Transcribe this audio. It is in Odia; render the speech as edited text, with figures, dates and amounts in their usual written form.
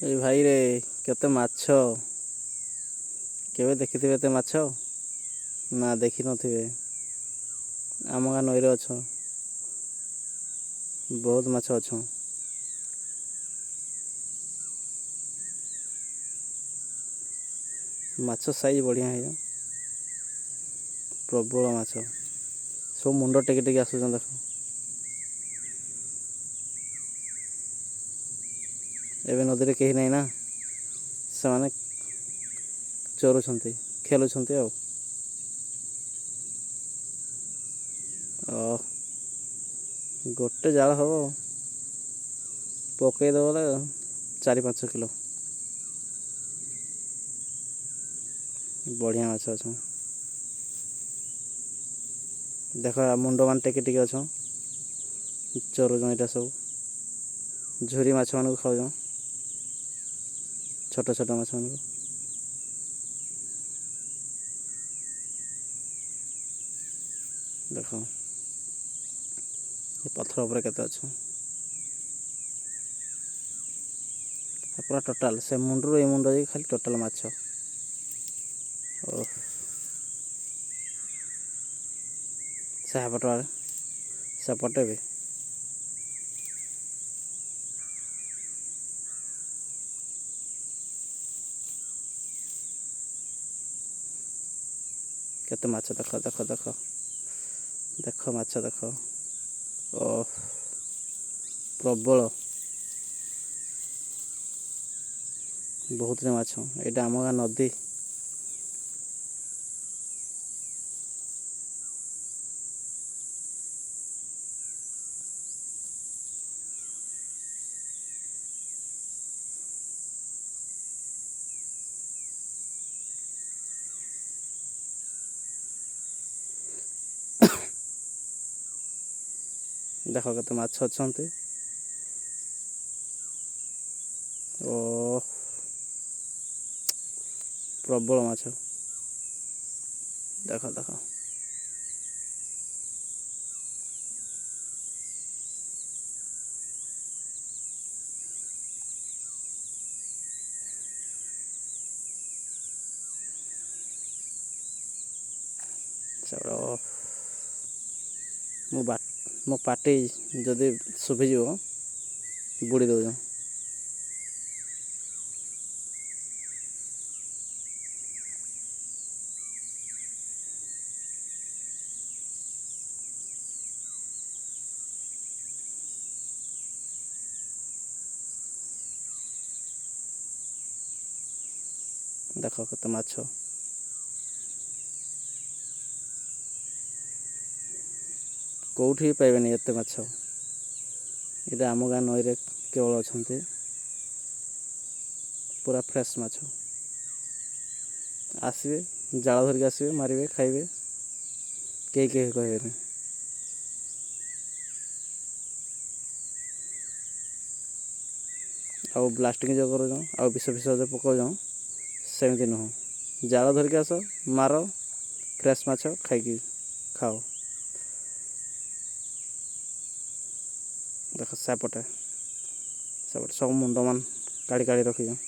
এই ଭାଇରେ କେତେ ମାଛ, କେବେ ଦେଖିଥିବେ ଏତେ ମାଛ? ନା ଦେଖିନଥିବେ। ଆମ ଗାଁ ନଈରେ ଅଛ, ବହୁତ ମାଛ ଅଛ। ମାଛ ସାଇଜ ବଢ଼ିଆ ହେଇଯାଉ, ପ୍ରବଳ ମାଛ, ସବୁ ମୁଣ୍ଡ ଟେକି ଟେକି ଆସୁଛନ୍ତି ଦେଖ। ଏବେ ନଦୀରେ କେହି ନାହିଁ ନା, ସେମାନେ ଚରୁଛନ୍ତି, ଖେଳୁଛନ୍ତି ଆଉ। ଗୋଟେ ଜାଳ ହେବ, ପକେଇଦେବ ବୋଲେ 4-5 କିଲୋ। ବଢ଼ିଆ ମାଛ ଅଛ, ଦେଖ ମୁଣ୍ଡ ମାନେ ଟେକି ଟେକି ଅଛ, ଚରୁଛନ୍ତି ଏଇଟା ସବୁ। ଝୁରି ମାଛ ମାନଙ୍କୁ ଖାଉଛ, ଛୋଟ ଛୋଟ ମାଛ ମାନଙ୍କୁ। ଦେଖ ଏ ପଥର ଉପରେ କେତେ ଅଛ, ପୁରା ଟୋଟାଲ ସେ ମୁଣ୍ଡରୁ ଏ ମୁଣ୍ଡ ଯାଇକି ଖାଲି ଟୋଟାଲ ମାଛ। ଓ ସେପଟେ ବି କେତେ ମାଛ, ଦେଖ ଦେଖ ଦେଖ ଦେଖ ମାଛ ଦେଖ। ଓ ପ୍ରବଳ, ବହୁତ ମାଛ। ଏଇଟା ଆମ ଗାଁ ନଦୀ। ଦେଖ କେତେ ମାଛ ଅଛନ୍ତି। ଓ ପ୍ରବଳ ମାଛ, ଦେଖ ଦେଖ। ମୋ ପାଟି ଯଦି ଶୁଭିଯିବ ବୁଡ଼ି ଦେଉଛ। ଦେଖ କେତେ ମାଛ, କେଉଁଠି ବି ପାଇବେନି ଏତେ ମାଛ। ଏଇଟା ଆମ ଗାଁ ନଈରେ କେବଳ ଅଛନ୍ତି, ପୁରା ଫ୍ରେଶ୍ ମାଛ। ଆସିବେ, ଜାଳ ଧରିକି ଆସିବେ, ମାରିବେ, ଖାଇବେ, କେହି କହିବେନି। ଆଉ ବ୍ଲାଷ୍ଟିଂ ଯେଉଁ କରୁଛ, ଆଉ ବିଷ ଯେଉଁ ପକାଉଛ, ସେମିତି ନୁହଁ। ଜାଳ ଧରିକି ଆସ, ମାର, ଫ୍ରେଶ୍ ମାଛ ଖାଇକି ଖାଅ। ଦେଖ ସେପଟେ ସବୁ ମୁଣ୍ଡ ମାନ କାଢ଼ି କାଢ଼ି ରଖିଛ।